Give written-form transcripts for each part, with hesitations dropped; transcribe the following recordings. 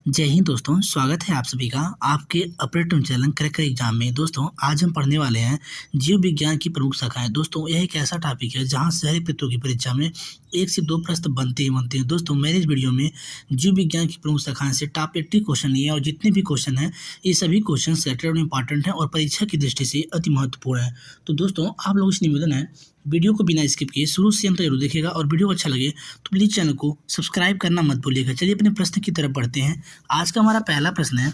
जय हिंद दोस्तों, स्वागत है आप सभी का आपके अपने ट्यून चैनल क्रैकर एग्जाम में। दोस्तों आज हम पढ़ने वाले हैं जीव विज्ञान की प्रमुख शाखाएं। दोस्तों यह एक ऐसा टॉपिक है जहां शहरी प्रतियों की परीक्षा में 1 से 2 प्रश्न बनते हैं। दोस्तों मैंने इस वीडियो में जीव विज्ञान की प्रमुख शाखाएं से टॉप 80 क्वेश्चन लिए और जितने भी क्वेश्चन हैं ये सभी क्वेश्चन सेलेक्टेड और इंपॉर्टेंट हैं और परीक्षा की दृष्टि से अति महत्वपूर्ण है। तो दोस्तों आप लोग से निवेदन है वीडियो को बिना स्किप किए शुरू से अंत तक जरूर देखिएगा और वीडियो अच्छा लगे तो प्लीज़ चैनल को सब्सक्राइब करना मत भूलिएगा। चलिए अपने प्रश्न की तरफ बढ़ते हैं। आज का हमारा पहला प्रश्न है,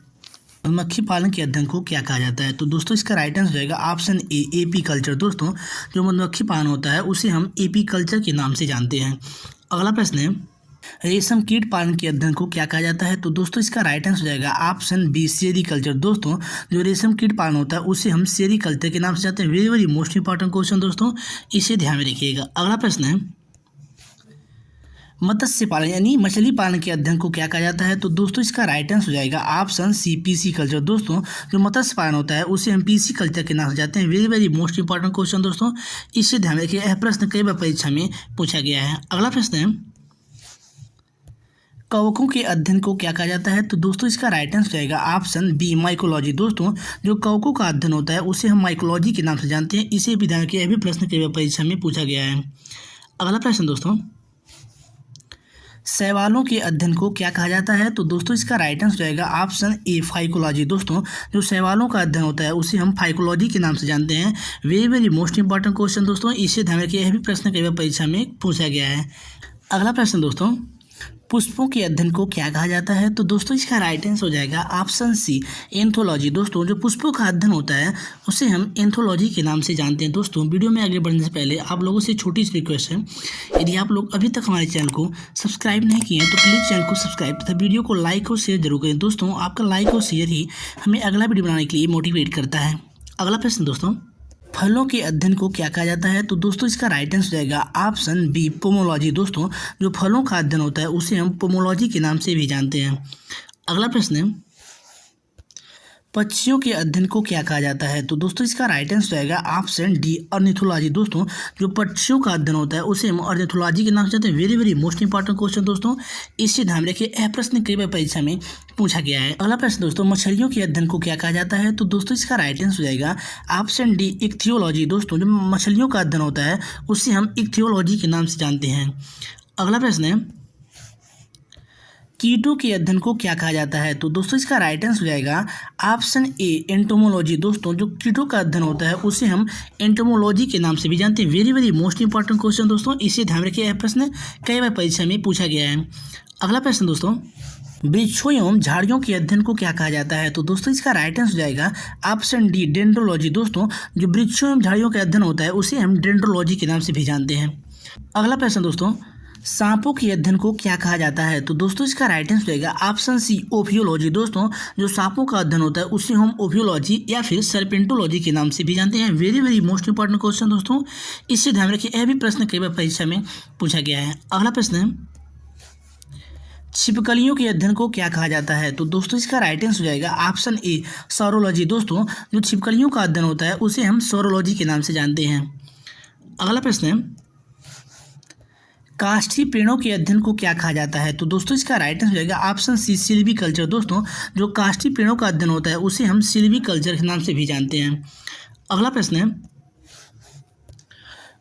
मधुमक्खी पालन के अध्ययन को क्या कहा जाता है? तो दोस्तों इसका राइट आंसर जाएगा ऑप्शन ए, एपी कल्चर। दोस्तों जो मधुमक्खी पालन होता है उसे हम एपी कल्चर के नाम से जानते हैं। अगला प्रश्न है, रेशम कीट पालन के अध्ययन को क्या कहा जाता है? तो दोस्तों इसका राइट आंसर हो जाएगा ऑप्शन बी, सेरीकल्चर। दोस्तों जो रेशम कीट पालन होता है उसे हम सेरीकल्चर के नाम से जानते हैं। Very very most important question दोस्तों, इसे ध्यान में रखिएगा। अगला प्रश्न है, मत्स्य पालन यानी मछली पालन के अध्ययन को क्या कहा जाता है? तो दोस्तों इसका राइट आंसर हो जाएगा ऑप्शन सी, पीसी कल्चर। दोस्तों जो मत्स्य पालन होता है उसे हम पीसी कल्चर के नाम से जानते हैं। Very very most important question दोस्तों, इसे ध्यान में रखिए। यह प्रश्न कई बार परीक्षा में पूछा गया है। अगला प्रश्न है, कवकों के अध्ययन को क्या कहा जाता है? तो दोस्तों इसका राइट आंसर जाएगा ऑप्शन बी, माइकोलॉजी। दोस्तों जो कवकों का अध्ययन होता है उसे हम माइकोलॉजी के नाम से जानते हैं। इसे भी ध्यान रखिए, यह भी प्रश्न कई बार परीक्षा में पूछा गया है। अगला प्रश्न दोस्तों, शैवालों के अध्ययन को क्या कहा जाता है? तो दोस्तों इसका राइट आंसर जाएगा ऑप्शन ए, फाइकोलॉजी। दोस्तों जो शैवालों का अध्ययन होता है उसे हम फाइकोलॉजी के नाम से जानते हैं। Very very most important question दोस्तों, इसे ध्यान रखिए, यह भी प्रश्न कई बार परीक्षा में पूछा गया है। अगला प्रश्न दोस्तों, पुष्पों के अध्ययन को क्या कहा जाता है? तो दोस्तों इसका राइट आंसर हो जाएगा ऑप्शन सी, एंथोलॉजी। दोस्तों जो पुष्पों का अध्ययन होता है उसे हम एंथोलॉजी के नाम से जानते हैं। दोस्तों वीडियो में आगे बढ़ने से पहले आप लोगों से छोटी सी रिक्वेस्ट है, यदि आप लोग अभी तक हमारे चैनल को सब्सक्राइब नहीं किए हैं तो प्लीज़ चैनल को सब्सक्राइब तथा वीडियो को लाइक और शेयर जरूर करें। दोस्तों आपका लाइक और शेयर ही हमें अगला वीडियो बनाने के लिए मोटिवेट करता है। अगला प्रश्न दोस्तों, फलों के अध्ययन को क्या कहा जाता है? तो दोस्तों इसका राइट आंसर जाएगा ऑप्शन बी, पोमोलॉजी। दोस्तों जो फलों का अध्ययन होता है उसे हम पोमोलॉजी के नाम से भी जानते हैं। अगला प्रश्न है, पक्षियों के अध्ययन को क्या कहा जाता है? तो दोस्तों इसका राइट आंसर जाएगा ऑप्शन डी, ऑर्निथोलॉजी। दोस्तों जो पक्षियों का अध्ययन होता है उसे हम ऑर्निथोलॉजी के नाम से जानते हैं। Very very most important question दोस्तों, इसे ध्यान रखिए, यह प्रश्न कई बार परीक्षा में पूछा गया है। अगला प्रश्न दोस्तों, मछलियों के अध्ययन को क्या कहा जाता है? तो दोस्तों इसका राइट आंसर हो जाएगा ऑप्शन डी, इक्थियोलॉजी। दोस्तों जो मछलियों का अध्ययन होता है उसे हम इक्थियोलॉजी के नाम से जानते हैं। अगला प्रश्न है, कीटों के अध्ययन को क्या कहा जाता है? तो दोस्तों इसका राइट आंसर हो जाएगा ऑप्शन ए, एंटोमोलॉजी। दोस्तों जो कीटों का अध्ययन होता है उसे हम एंटोमोलॉजी के नाम से भी जानते हैं। Very very most important question दोस्तों, इसे ध्यान रखिए, यह प्रश्न कई बार परीक्षा में पूछा गया है। अगला प्रश्न दोस्तों, वृक्षों एवं झाड़ियों के अध्ययन को क्या कहा जाता है? तो दोस्तों इसका राइट आंसर हो जाएगा ऑप्शन डी, डेंड्रोलॉजी। दोस्तों जो वृक्षों एवं झाड़ियों का अध्ययन होता है उसे हम डेंड्रोलॉजी के नाम से भी जानते हैं। अगला प्रश्न दोस्तों, सांपों के अध्ययन को क्या कहा जाता है? तो दोस्तों इसका राइट आंसर रहेगा ऑप्शन सी, ओफियोलॉजी। दोस्तों जो सांपों का अध्ययन होता है उसे हम ओफियोलॉजी या फिर सर्पेंटोलॉजी के नाम से भी जानते हैं। Very very most important question दोस्तों, इससे ध्यान रखिए, यह भी प्रश्न कई बार परीक्षा में पूछा गया है। अगला प्रश्न है, छिपकलियों के अध्ययन को क्या कहा जाता है? तो दोस्तों इसका राइट आंसर हो जाएगा ऑप्शन ए, सौरोलॉजी। दोस्तों जो छिपकलियों का अध्ययन होता है उसे हम सौरोलॉजी के नाम से जानते हैं। अगला प्रश्न है, काष्ठी पेड़ों के अध्ययन को क्या कहा जाता है? तो दोस्तों इसका राइट आंसर हो जाएगा ऑप्शन सी, सिल्वीकल्चर। दोस्तों जो काष्ठी पेड़ों का अध्ययन होता है उसे हम सिल्वीकल्चर के नाम से भी जानते हैं। अगला प्रश्न है,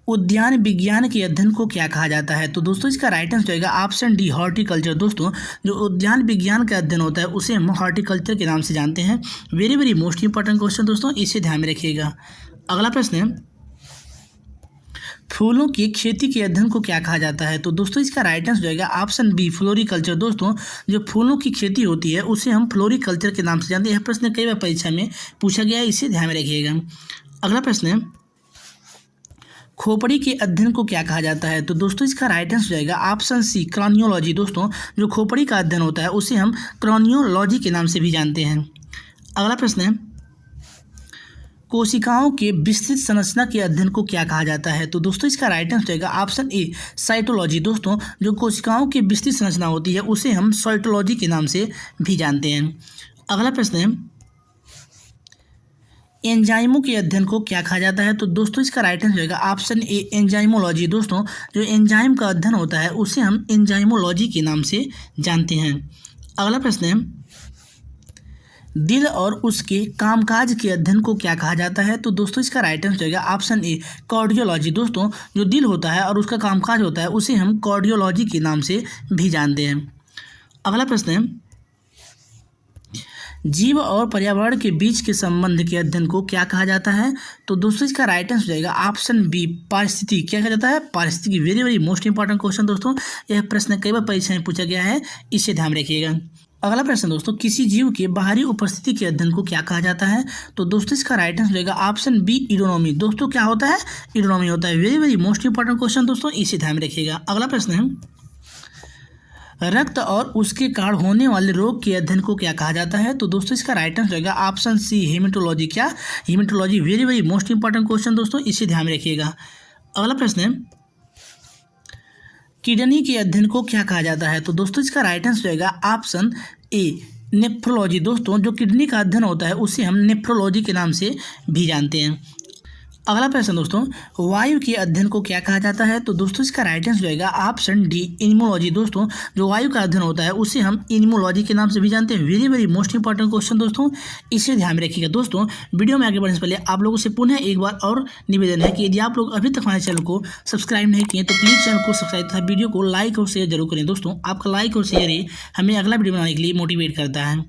उद्यान विज्ञान के अध्ययन को क्या कहा जाता है? तो दोस्तों इसका राइट आंसर जाएगा ऑप्शन डी, हॉर्टिकल्चर। दोस्तों जो उद्यान विज्ञान का अध्ययन होता है उसे हम हॉर्टिकल्चर के नाम से जानते हैं। Very very most important question दोस्तों, इसे ध्यान में रखिएगा। अगला प्रश्न है, फूलों की खेती के अध्ययन को क्या कहा जाता है? तो दोस्तों इसका राइट आंसर जाएगा ऑप्शन बी, फ्लोरिकल्चर। दोस्तों जो फूलों की खेती होती है उसे हम फ्लोरिकल्चर के नाम से जानते हैं। यह प्रश्न कई बार परीक्षा में पूछा गया है, इसे ध्यान में रखिएगा। अगला प्रश्न है, खोपड़ी के अध्ययन को क्या कहा जाता है? तो दोस्तों इसका राइट आंसर जाएगा ऑप्शन सी, क्रॉनियोलॉजी। दोस्तों जो खोपड़ी का अध्ययन होता है उसे हम क्रॉनियोलॉजी के नाम से भी जानते हैं। अगला प्रश्न है, कोशिकाओं के विस्तृत संरचना के अध्ययन को क्या कहा जाता है? तो दोस्तों इसका राइट आंसर जाएगा ऑप्शन ए, साइटोलॉजी। दोस्तों जो कोशिकाओं की विस्तृत संरचना होती है उसे हम साइटोलॉजी के नाम से भी जानते हैं। अगला प्रश्न है, एंजाइमों के अध्ययन को क्या कहा जाता है? तो दोस्तों इसका राइट आंसर रहेगा ऑप्शन ए, एंजाइमोलॉजी। दोस्तों जो एंजाइम का अध्ययन होता है उसे हम एंजाइमोलॉजी के नाम से जानते हैं। अगला प्रश्न है, दिल और उसके कामकाज के अध्ययन को क्या कहा जाता है? तो दोस्तों इसका राइट आंसर रहेगा ऑप्शन ए कार्डियोलॉजी। दोस्तों जो दिल होता है और उसका कामकाज होता है उसे हम कार्डियोलॉजी के नाम से भी जानते हैं। अगला प्रश्न है, जीव और पर्यावरण के बीच के संबंध के अध्ययन को क्या कहा जाता है? तो दोस्तों इसका राइट आंसर रहेगा ऑप्शन बी पारिस्थितिकी। क्या कहा जाता है? पारिस्थितिकी। Very very most important question दोस्तों, यह प्रश्न कई बार परीक्षा में पूछा गया है, इसे ध्यान रखिएगा। अगला प्रश्न दोस्तों, किसी जीव के बाहरी उपस्थिति के अध्ययन को क्या कहा जाता है? तो दोस्तों इसका राइट आंसर रहेगा ऑप्शन बी इकोनॉमी। दोस्तों क्या होता है? इकोनॉमी होता है। Very very most important question दोस्तों, इसे ध्यान रखिएगा। अगला प्रश्न है, रक्त और उसके कारण होने वाले रोग के अध्ययन को क्या कहा जाता है? तो दोस्तों इसका राइट आंसर रहेगा ऑप्शन सी हेमेटोलॉजी। क्या? Haematology. Very very most important question दोस्तों, इसे ध्यान रखिएगा। अगला प्रश्न है, किडनी के अध्ययन को क्या कहा जाता है? तो दोस्तों इसका राइट आंसर रहेगा ऑप्शन ए नेफ्रोलॉजी। दोस्तों जो किडनी का अध्ययन होता है उसे हम नेफ्रोलॉजी के नाम से भी जानते हैं। अगला प्रश्न दोस्तों, वायु के अध्ययन को क्या कहा जाता है? तो दोस्तों इसका राइट आंसर रहेगा ऑप्शन डी इन्मोलॉजी। दोस्तों जो वायु का अध्ययन होता है उसे हम इन्मोलॉजी के नाम से भी जानते हैं। Very very most important question दोस्तों, इसे ध्यान में रखिएगा। दोस्तों वीडियो में आगे बढ़ने से पहले आप लोगों से पुनः एक बार और निवेदन है कि यदि आप लोग अभी तक हमारे चैनल को सब्सक्राइब नहीं किए तो प्लीज़ चैनल को सब्सक्राइब तथा वीडियो को लाइक और शेयर जरूर करें। दोस्तों आपका लाइक और शेयर ही हमें अगला वीडियो बनाने के लिए मोटिवेट करता है।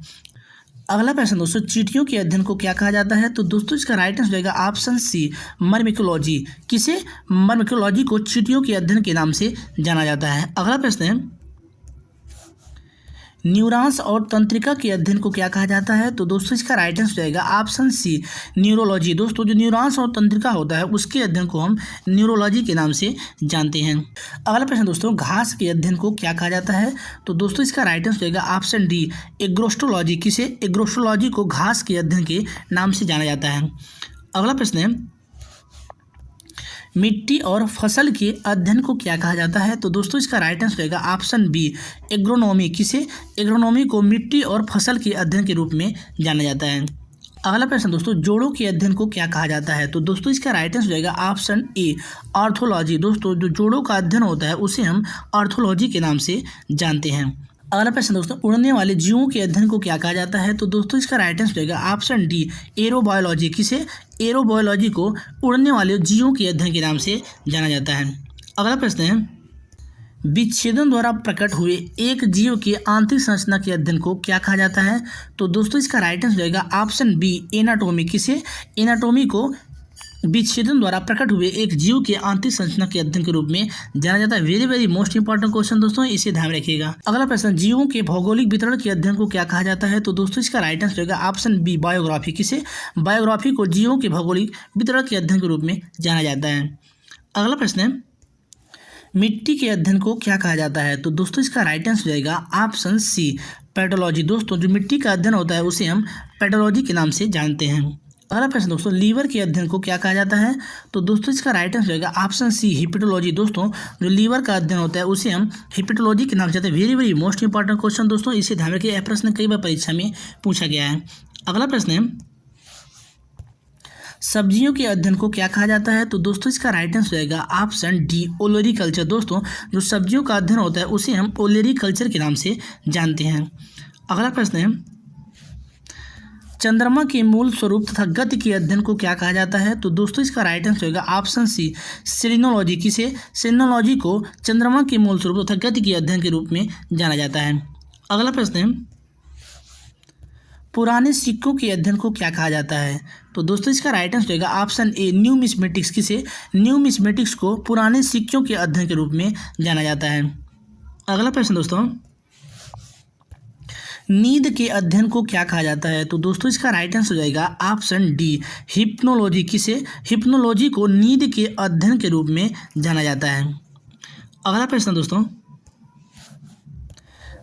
अगला प्रश्न दोस्तों, चींटियों के अध्ययन को क्या कहा जाता है? तो दोस्तों इसका राइट आंसर रहेगा ऑप्शन सी मर्मेकोलॉजी। किसे? मर्मेकोलॉजी को चींटियों के अध्ययन के नाम से जाना जाता है। अगला प्रश्न है, न्यूरॉन्स और तंत्रिका के अध्ययन को क्या कहा जाता है? तो दोस्तों इसका राइट आंसर रहेगा ऑप्शन सी न्यूरोलॉजी। दोस्तों जो न्यूरॉन्स और तंत्रिका होता है उसके अध्ययन को हम न्यूरोलॉजी के नाम से जानते हैं। अगला प्रश्न दोस्तों, घास के अध्ययन को क्या कहा जाता है? तो दोस्तों इसका राइट आंसर रहेगा ऑप्शन डी एग्रोस्टोलॉजी। किसे? एग्रोस्टोलॉजी को घास के अध्ययन के नाम से जाना जाता है। अगला प्रश्न है, मिट्टी और फसल के अध्ययन को क्या कहा जाता है? तो दोस्तों इसका राइट आंसर रहेगा ऑप्शन बी एग्रोनॉमी। किसे? एग्रोनॉमी को मिट्टी और फसल के अध्ययन के रूप में जाना जाता है। अगला प्रश्न दोस्तों, जोड़ों के अध्ययन को क्या कहा जाता है? तो दोस्तों इसका राइट आंसर रहेगा ऑप्शन ए ऑर्थोलॉजी। दोस्तों जो जोड़ों का अध्ययन होता है उसे हम ऑर्थोलॉजी के नाम से जानते हैं। अगला प्रश्न दोस्तों, उड़ने वाले जीवों के अध्ययन को क्या कहा जाता है? तो दोस्तों इसका राइट आंसर रहेगा ऑप्शन डी एरोबायोलॉजी। किसे? एरोबायोलॉजी को उड़ने वाले जीवों के अध्ययन के नाम से जाना जाता है। अगला प्रश्न है, विच्छेदन द्वारा प्रकट हुए एक जीव की आंतरिक संरचना के अध्ययन को क्या कहा जाता है? तो दोस्तों इसका राइट आंसर रहेगा ऑप्शन बी एनाटोमी। किसे? एनाटोमी को विच्छेदन द्वारा प्रकट हुए एक जीव के आंतरिक संरचना के अध्ययन के रूप में जाना जाता है। Very very most important question दोस्तों, इसे ध्यान रखिएगा। अगला प्रश्न, जीवों के भौगोलिक वितरण के अध्ययन को क्या कहा जाता है? तो दोस्तों इसका राइट आंसर रहेगा ऑप्शन बी बायोग्राफी। किसे? बायोग्राफी को जीवों के भौगोलिक वितरण के अध्ययन के रूप में जाना जाता है। अगला प्रश्न है, मिट्टी के अध्ययन को क्या कहा जाता है? तो दोस्तों इसका राइट आंसर रहेगा ऑप्शन सी पेडोलॉजी। दोस्तों जो मिट्टी का अध्ययन होता है उसे हम पेडोलॉजी के नाम से जानते हैं। अगला प्रश्न दोस्तों, लीवर के अध्ययन को क्या कहा जाता है? तो दोस्तों इसका राइट आंसर रहेगा ऑप्शन सी हिपेटोलॉजी। दोस्तों जो लीवर का अध्ययन होता है उसे हम हिपेटोलॉजी के नाम से जानते हैं। Very very most important question दोस्तों, इसे ध्यान रखिए, यह प्रश्न कई बार परीक्षा में पूछा गया है। अगला प्रश्न है, सब्जियों के अध्ययन को क्या कहा जाता है? तो दोस्तों इसका राइट आंसर रहेगा ऑप्शन डी ओलेरीकल्चर। दोस्तों जो सब्जियों का अध्ययन होता है उसे हम ओलेरीकल्चर के नाम से जानते हैं। अगला प्रश्न है, चंद्रमा के मूल स्वरूप तथा गति के अध्ययन को क्या कहा जाता है? तो दोस्तों इसका राइट आंसर होगा ऑप्शन सी सेलिनोलॉजी। किसे? सेलिनोलॉजी को चंद्रमा के मूल स्वरूप तथा गति के अध्ययन के रूप में जाना जाता है। अगला प्रश्न है, पुराने सिक्कों के अध्ययन को क्या कहा जाता है? तो दोस्तों इसका राइट आंसर होगा ऑप्शन ए न्यूमिस्मेटिक्स। किसे? न्यूमिस्मेटिक्स को पुराने सिक्कों के अध्ययन के रूप में जाना जाता है। अगला प्रश्न दोस्तों, नींद के अध्ययन को क्या कहा जाता है? तो दोस्तों इसका राइट आंसर हो जाएगा ऑप्शन डी हिप्नोलॉजी। किसे? हिप्नोलॉजी को नींद के अध्ययन के रूप में जाना जाता है। अगला प्रश्न दोस्तों,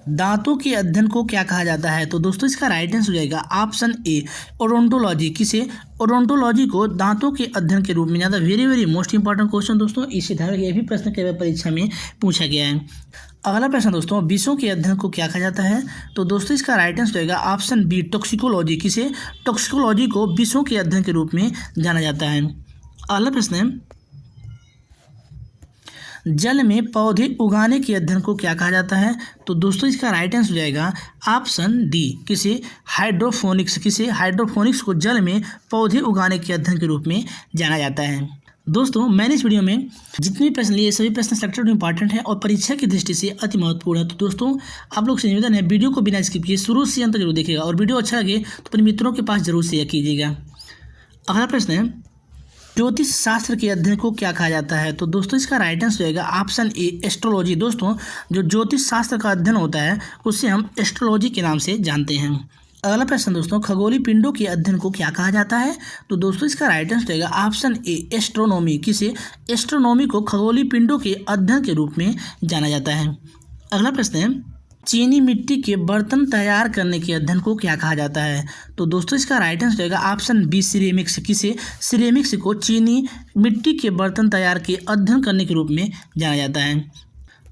दांतों के अध्ययन को क्या कहा जाता है? तो दोस्तों इसका राइट आंसर हो जाएगा ऑप्शन ए ओडोंटोलॉजी। किसे? ओडोंटोलॉजी को दांतों के अध्ययन के रूप में जाना। Very very most important question दोस्तों, इसे ध्यान रखिए, ये भी प्रश्न कई बार परीक्षा में पूछा गया है। अगला प्रश्न दोस्तों, विषों के अध्ययन को क्या कहा जाता है? तो दोस्तों इसका राइट आंसर रहेगा ऑप्शन बी टॉक्सिकोलॉजी। किसे? टॉक्सिकोलॉजी को विषों के अध्ययन के रूप में जाना जाता है। अगला प्रश्न है, जल में पौधे उगाने के अध्ययन को क्या कहा जाता है? तो दोस्तों इसका राइट आंसर हो जाएगा ऑप्शन डी, किसे हाइड्रोफोनिक्स को जल में पौधे उगाने के अध्ययन के रूप में जाना जाता है। दोस्तों मैंने इस वीडियो में जितने भी प्रश्न लिए सभी प्रश्न सेलेक्टेड इंपॉर्टेंट है और परीक्षा की दृष्टि से अति महत्वपूर्ण है। तो दोस्तों आप लोग से निवेदन है वीडियो को बिना स्किप किए शुरू से अंत तक जरूर देखिएगा और वीडियो अच्छा लगे तो अपने मित्रों के पास जरूर शेयर कीजिएगा। अगला प्रश्न है, ज्योतिष शास्त्र के अध्ययन को क्या कहा जाता है? तो दोस्तों इसका राइट आंसर रहेगा ऑप्शन ए, एस्ट्रोलॉजी। दोस्तों जो ज्योतिष शास्त्र का अध्ययन होता है उसे हम एस्ट्रोलॉजी के नाम से जानते हैं। अगला प्रश्न दोस्तों, खगोलीय पिंडों के अध्ययन को क्या कहा जाता है? तो दोस्तों इसका राइट आंसर रहेगा ऑप्शन ए, एस्ट्रोनॉमी। किसे? एस्ट्रोनॉमी को खगोलीय पिंडों के अध्ययन के रूप में जाना जाता है। अगला प्रश्न है, चीनी मिट्टी के बर्तन तैयार करने के अध्ययन को क्या कहा जाता है? तो दोस्तों इसका राइट आंसर रहेगा ऑप्शन बी, सिरेमिक्स। किसे? सिरेमिक्स को चीनी मिट्टी के बर्तन तैयार के अध्ययन करने के रूप में जाना जाता है।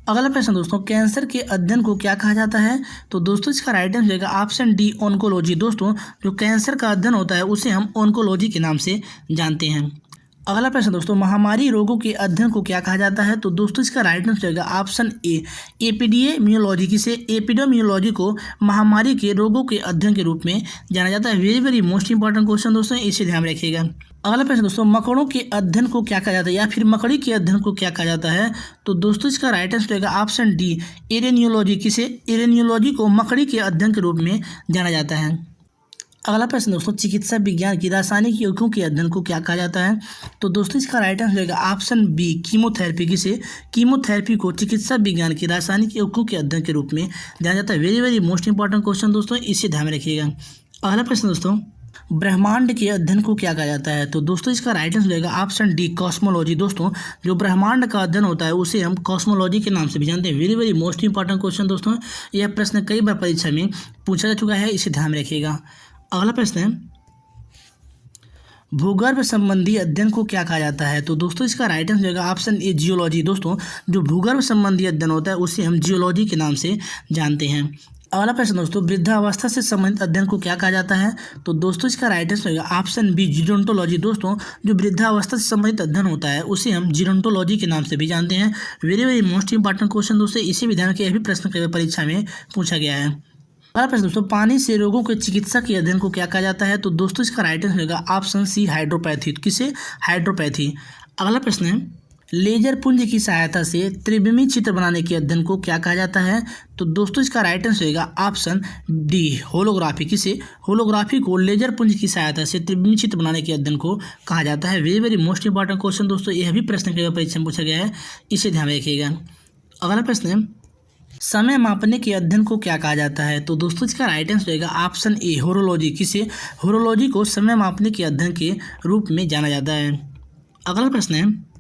अगला प्रश्न दोस्तों, कैंसर के अध्ययन को क्या कहा जाता है? तो दोस्तों इसका राइट आंसर रहेगा ऑप्शन डी, ऑन्कोलॉजी। दोस्तों जो कैंसर का अध्ययन होता है उसे हम ऑन्कोलॉजी के नाम से जानते हैं। अगला प्रश्न दोस्तों, महामारी रोगों के अध्ययन को क्या कहा जाता है? तो दोस्तों इसका राइट आंसर रहेगा ऑप्शन ए, एपिडेमियोलॉजी। किसे? एपिडेमियोलॉजी को महामारी के रोगों के अध्ययन के रूप में जाना जाता है। Very very most important question दोस्तों, इसे ध्यान रखिएगा। अगला प्रश्न दोस्तों, मकड़ों के अध्ययन को क्या कहा जाता है या फिर मकड़ी के अध्ययन को क्या कहा जाता है? तो दोस्तों इसका राइट आंसर रहेगा ऑप्शन डी, एरेनियोलॉजी। किसे? एरेनियोलॉजी को मकड़ी के अध्ययन के रूप में जाना जाता है। अगला प्रश्न दोस्तों, चिकित्सा विज्ञान की रासायनिक यौगिकों के अध्ययन को क्या कहा जाता है? तो दोस्तों इसका राइट आंसर रहेगा ऑप्शन बी, कीमोथेरेपी। किसे? कीमोथेरेपी को चिकित्सा विज्ञान की रासायनिक यौगिकों के अध्ययन के रूप में जाना जाता है। Very very most important question दोस्तों, इसे ध्यान में रखिएगा। अगला प्रश्न दोस्तों, ब्रह्मांड के अध्ययन को क्या कहा जाता है? तो दोस्तों इसका राइट आंसर रहेगा ऑप्शन डी, कॉस्मोलॉजी। दोस्तों जो ब्रह्मांड का अध्ययन होता है उसे हम कॉस्मोलॉजी के नाम से भी जानते हैं। Very very most important question दोस्तों, यह प्रश्न कई बार परीक्षा में पूछा जा चुका है, इसे ध्यान में रखिएगा। अगला प्रश्न है, भूगर्भ संबंधी अध्ययन को क्या कहा जाता है? तो दोस्तों इसका राइट आंसर रहेगा ऑप्शन ए, जियोलॉजी। दोस्तों जो भूगर्भ संबंधी अध्ययन होता है उसे हम जियोलॉजी के नाम से जानते हैं। अगला प्रश्न दोस्तों, वृद्धावस्था से संबंधित अध्ययन को क्या कहा जाता है? तो दोस्तों इसका राइट आंसर रहेगा ऑप्शन बी, जीरोंटोलॉजी। दोस्तों जो वृद्धावस्था से संबंधित अध्ययन होता है उसे हम जीरोंटोलॉजी के नाम से भी जानते हैं। Very very most important question दोस्तों, इसे भी ध्यान रखिए, यह भी प्रश्न कई बार परीक्षा में पूछा गया है। अगला प्रश्न दोस्तों, पानी से रोगों के चिकित्सा के अध्ययन को क्या कहा जाता है? तो दोस्तों इसका राइट आंसर रहेगा ऑप्शन सी, हाइड्रोपैथी। किसे? हाइड्रोपैथी। अगला प्रश्न है, लेजर पुंज की सहायता से त्रिविमी चित्र बनाने के अध्ययन को क्या कहा जाता है? तो दोस्तों इसका राइट आंसर रहेगा ऑप्शन डी, होलोग्राफी। किसे? होलोग्राफी को लेजर पुंज की सहायता से त्रिविमी चित्र बनाने के अध्ययन को कहा जाता है। Very very most important question दोस्तों, यह भी प्रश्न कई बार परीक्षा में पूछा गया है, इसे ध्यान रखिएगा। अगला प्रश्न है, समय मापने के अध्ययन को क्या कहा जाता है? तो दोस्तों इसका राइट आंसर रहेगा ऑप्शन ए, होरोलॉजी। किसे? होरोलॉजी को समय मापने के अध्ययन के रूप में जाना जाता है। अगला प्रश्न है,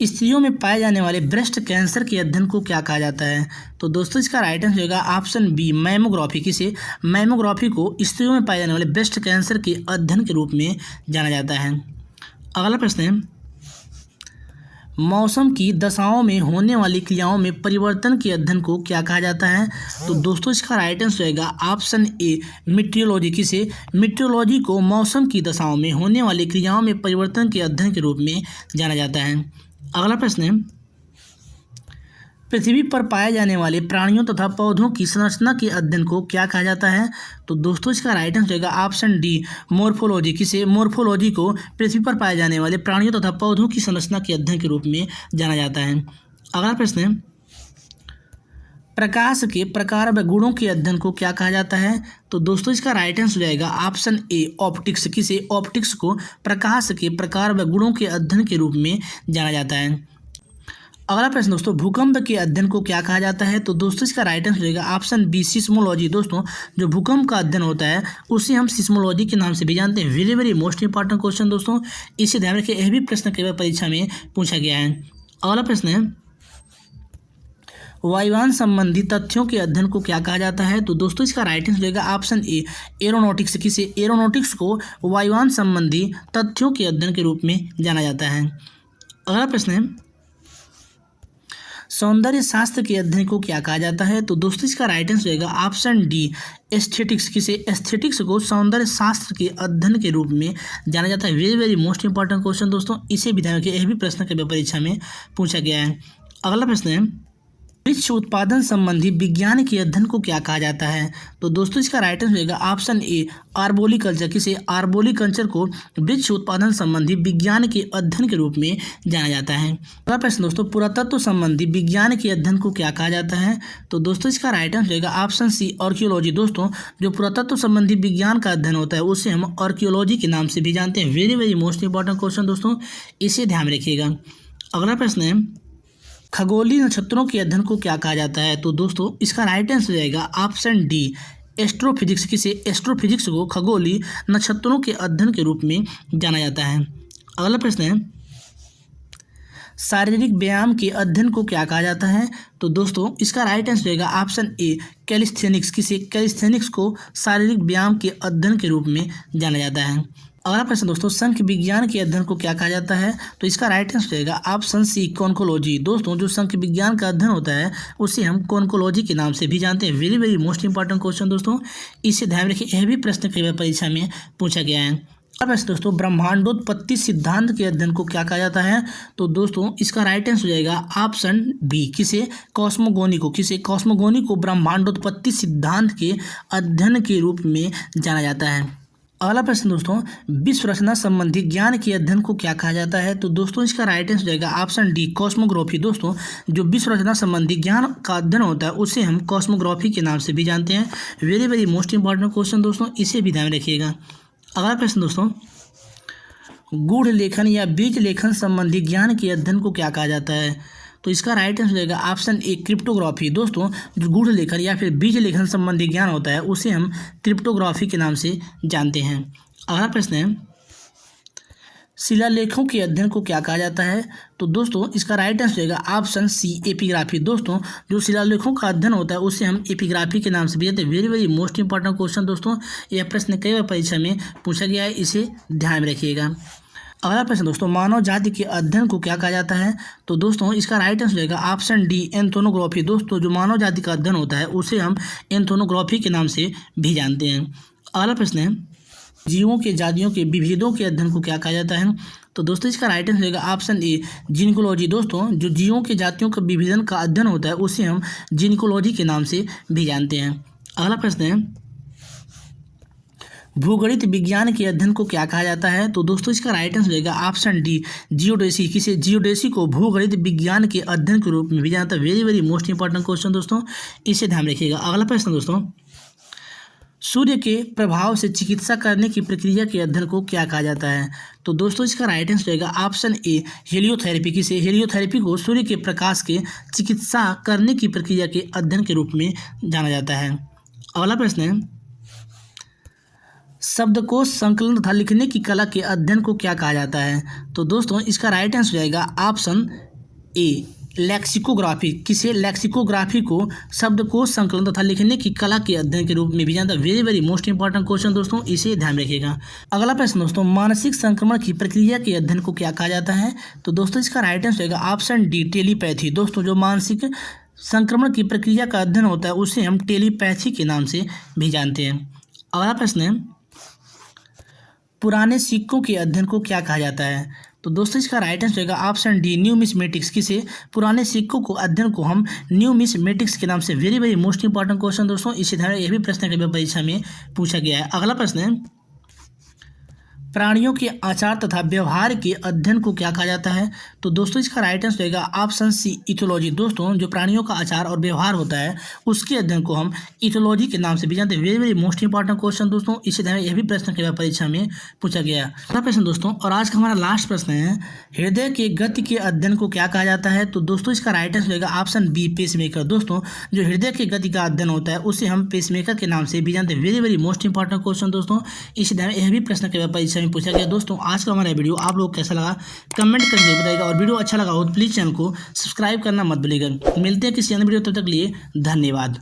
स्त्रियों में पाए जाने वाले ब्रेस्ट कैंसर के अध्ययन को क्या कहा जाता है? तो दोस्तों इसका राइट आंसर रहेगा ऑप्शन बी, मैमोग्राफी। किसे? मैमोग्राफी को स्त्रियों में पाए जाने वाले ब्रेस्ट कैंसर के अध्ययन के रूप में जाना जाता है। अगला प्रश्न है, मौसम की दशाओं में होने वाली क्रियाओं में परिवर्तन के अध्ययन को क्या कहा जाता है? तो दोस्तों इसका राइट आंसर रहेगा ऑप्शन ए, मीटियोलॉजी। किसे? मीटियोलॉजी को मौसम की दशाओं में होने वाली क्रियाओं में परिवर्तन के अध्ययन के रूप में जाना जाता है। अगला प्रश्न है, पृथ्वी पर पाए जाने वाले प्राणियों तथा पौधों की संरचना के अध्ययन को क्या कहा जाता है? तो दोस्तों इसका राइट आंसर रहेगा ऑप्शन डी, मॉर्फोलॉजी। किसे? मॉर्फोलॉजी को पृथ्वी पर पाए जाने वाले प्राणियों तथा पौधों की संरचना के अध्ययन के रूप में जाना जाता है। अगला प्रश्न है, प्रकाश के प्रकार व गुणों के अध्ययन को क्या कहा जाता है? तो दोस्तों इसका राइट आंसर रहेगा ऑप्शन ए, ऑप्टिक्स। किसे? ऑप्टिक्स को प्रकाश के प्रकार व गुणों के अध्ययन के रूप में जाना जाता है। अगला प्रश्न दोस्तों, भूकंप के अध्ययन को क्या कहा जाता है? तो दोस्तों इसका राइट आंसर रहेगा ऑप्शन बी, सिस्मोलॉजी। दोस्तों जो भूकंप का अध्ययन होता है उसे हम सिस्मोलॉजी के नाम से भी जानते हैं। Very very most important question दोस्तों, इसे ध्यान रखिए, यह भी प्रश्न कई बार परीक्षा में पूछा गया है। अगला प्रश्न है, वायुयान संबंधी तथ्यों के अध्ययन को क्या कहा जाता है? तो दोस्तों इसका राइट आंसर रहेगा ऑप्शन ए, एरोनॉटिक्स। किसे? एरोनॉटिक्स को वायुयान संबंधी तथ्यों के अध्ययन के रूप में जाना जाता है। अगला प्रश्न है, सौंदर्य शास्त्र के अध्ययन को क्या कहा जाता है? तो दोस्तों इसका राइट आंसर रहेगा ऑप्शन डी एस्थेटिक्स। किसे? एस्थेटिक्स को सौंदर्य शास्त्र के अध्ययन के रूप में जाना जाता है। Very very most important question दोस्तों, इसे भी ध्यान रखिए, यह भी प्रश्न कभी परीक्षा में पूछा गया है। अगला प्रश्न है वृक्ष उत्पादन संबंधी विज्ञान के अध्ययन को क्या कहा जाता है? तो दोस्तों इसका राइट आंसर रहेगा ऑप्शन ए आर्बोरिकल्चर। किसे? आर्बोरिकल्चर को वृक्ष उत्पादन संबंधी विज्ञान के अध्ययन के रूप में जाना जाता है। अगला प्रश्न दोस्तों पुरातत्व संबंधी विज्ञान के अध्ययन को क्या कहा जाता है? तो दोस्तों इसका राइट आंसर रहेगा ऑप्शन सी आर्कियोलॉजी। दोस्तों जो पुरातत्व संबंधी विज्ञान का अध्ययन होता है उसे हम आर्कियोलॉजी के नाम से भी जानते हैं। Very very most important question दोस्तों, इसे ध्यान में रखिएगा। अगला प्रश्न है खगोलीय नक्षत्रों के अध्ययन को क्या कहा जाता है? तो दोस्तों इसका राइट आंसर रहेगा ऑप्शन डी एस्ट्रोफिजिक्स। किसे? एस्ट्रोफिजिक्स को खगोलीय नक्षत्रों के अध्ययन के रूप में जाना जाता है। अगला प्रश्न है शारीरिक व्यायाम के अध्ययन को क्या कहा जाता है? तो दोस्तों इसका राइट आंसर रहेगा ऑप्शन ए कैलिस्थेनिक्स। किसे? कैलिस्थेनिक्स को शारीरिक व्यायाम के अध्ययन के रूप में जाना जाता है। अगला प्रश्न दोस्तों संख्य विज्ञान के अध्ययन को क्या कहा जाता है? तो इसका राइट आंसर रहेगा ऑप्शन सी कॉन्कोलॉजी। दोस्तों जो संख्य विज्ञान का अध्ययन होता है उसे हम कॉन्कोलॉजी के नाम से भी जानते हैं। Very very most important question दोस्तों, इसे ध्यान में रखिए, यह भी प्रश्न कई बार परीक्षा में पूछा गया है। अगला प्रश्न दोस्तों ब्रह्मांडोत्पत्ति सिद्धांत के अध्ययन को क्या कहा जाता है? तो दोस्तों इसका राइट आंसर हो जाएगा ऑप्शन बी। किसे? कॉस्मोगोनी को। किसे? कॉस्मोगोनी को ब्रह्मांडोत्पत्ति सिद्धांत के अध्ययन के रूप में जाना जाता है। अगला प्रश्न दोस्तों विश्व रचना संबंधी ज्ञान के अध्ययन को क्या कहा जाता है? तो दोस्तों इसका राइट आंसर रहेगा ऑप्शन डी कॉस्मोग्राफी। दोस्तों जो विश्व रचना संबंधी ज्ञान का अध्ययन होता है उसे हम कॉस्मोग्राफी के नाम से भी जानते हैं। Very very most important question दोस्तों, इसे भी ध्यान में रखिएगा। अगला प्रश्न दोस्तों गूढ़ लेखन या बीज लेखन संबंधी ज्ञान के अध्ययन को क्या कहा जाता है? तो इसका राइट आंसर रहेगा ऑप्शन ए क्रिप्टोग्राफी। दोस्तों जो गूढ़ लेखन या फिर बीज लेखन संबंधी ज्ञान होता है उसे हम क्रिप्टोग्राफी के नाम से जानते हैं। अगला प्रश्न है शिलालेखों के अध्ययन को क्या कहा जाता है? तो दोस्तों इसका राइट आंसर रहेगा ऑप्शन सी एपिग्राफी। दोस्तों जो शिलालेखों का अध्ययन होता है उसे हम एपिग्राफी के नाम से भी जानते हैं। Very very most important question दोस्तों, यह प्रश्न कई बार परीक्षा में पूछा गया है, इसे ध्यान में रखिएगा। अगला प्रश्न दोस्तों मानव जाति के अध्ययन को क्या कहा जाता है? तो दोस्तों इसका राइट आंसर रहेगा ऑप्शन डी एंथ्रोपोग्राफी। दोस्तों जो मानव जाति का अध्ययन होता है उसे हम एंथ्रोपोग्राफी के नाम से भी जानते हैं। अगला प्रश्न है जीवों के जातियों के विभेदों के अध्ययन को क्या कहा जाता है? तो दोस्तों इसका राइट आंसर रहेगा ऑप्शन ए जिनकोलॉजी। दोस्तों जो जीवों के जातियों के विभेदन का अध्ययन होता है उसे हम जिनकोलॉजी के नाम से भी जानते हैं। अगला प्रश्न है भूगणित विज्ञान के अध्ययन को क्या कहा जाता है? तो दोस्तों इसका राइट आंसर रहेगा ऑप्शन डी जियोडेसी। किसे? जियोडेसी को भूगणित विज्ञान के अध्ययन के रूप में भी जानता है। Very very most important question दोस्तों, इसे ध्यान रखिएगा। अगला प्रश्न दोस्तों सूर्य के प्रभाव से चिकित्सा करने की प्रक्रिया के अध्ययन को क्या कहा जाता है? तो दोस्तों इसका राइट आंसर रहेगा ऑप्शन ए हेलियोथेरेपी। किसे? हेलियोथेरेपी को सूर्य के प्रकाश के चिकित्सा करने की प्रक्रिया के अध्ययन के रूप में जाना जाता है। अगला प्रश्न है शब्दकोश संकलन तथा लिखने की कला के अध्ययन को क्या कहा जाता है? तो दोस्तों इसका राइट आंसर रहेगा ऑप्शन ए लेक्सिकोग्राफी। किसे? लेक्सिकोग्राफी को शब्दकोश संकलन तथा लिखने की कला के अध्ययन के रूप में भी जानता है। Very very most important question दोस्तों, इसे ध्यान रखिएगा। अगला प्रश्न दोस्तों मानसिक संक्रमण की प्रक्रिया के अध्ययन को क्या कहा जाता है? तो दोस्तों इसका राइट आंसर रहेगा ऑप्शन डी टेलीपैथी। दोस्तों जो मानसिक संक्रमण की प्रक्रिया का अध्ययन होता है उसे हम टेलीपैथी के नाम से भी जानते हैं। अगला प्रश्न है पुराने सिक्कों के अध्ययन को क्या कहा जाता है? तो दोस्तों इसका राइट आंसर रहेगा ऑप्शन डी न्यूमिस्मेटिक्स। किसे? पुराने सिक्कों को अध्ययन को हम न्यूमिस्मेटिक्स के नाम से। Very very most important question दोस्तों, इसी तरह यह भी प्रश्न कभी परीक्षा में पूछा गया है। अगला प्रश्न है प्राणियों के आचार तथा व्यवहार के अध्ययन को क्या कहा जाता है? तो दोस्तों इसका राइट आंसर रहेगा ऑप्शन सी इथोलॉजी। दोस्तों जो प्राणियों का आचार और व्यवहार होता है उसके अध्ययन को हम इथोलॉजी के नाम से भी जानते हैं। Very very most important question दोस्तों, इसी तरह यह भी प्रश्न कई बार परीक्षा में पूछा गया। अगला प्रश्न दोस्तों और आज का हमारा लास्ट प्रश्न है हृदय के गति के अध्ययन को क्या कहा जाता है? तो दोस्तों इसका राइट आंसर रहेगा ऑप्शन बी पेसमेकर। दोस्तों जो हृदय की गति का अध्ययन होता है उसे हम पेसमेकर के नाम से भी जानते हैं। Very very most important question दोस्तों, इसी तरह यह भी प्रश्न कई बार परीक्षा में पूछा गया। दोस्तों आज का हमारा वीडियो आप लोग कैसा लगा कमेंट करके बताइएगा और वीडियो अच्छा लगा हो तो प्लीज़ चैनल को सब्सक्राइब करना मत भूलिएगा। मिलते हैं किसी अन्य वीडियो, तब तक लिए धन्यवाद।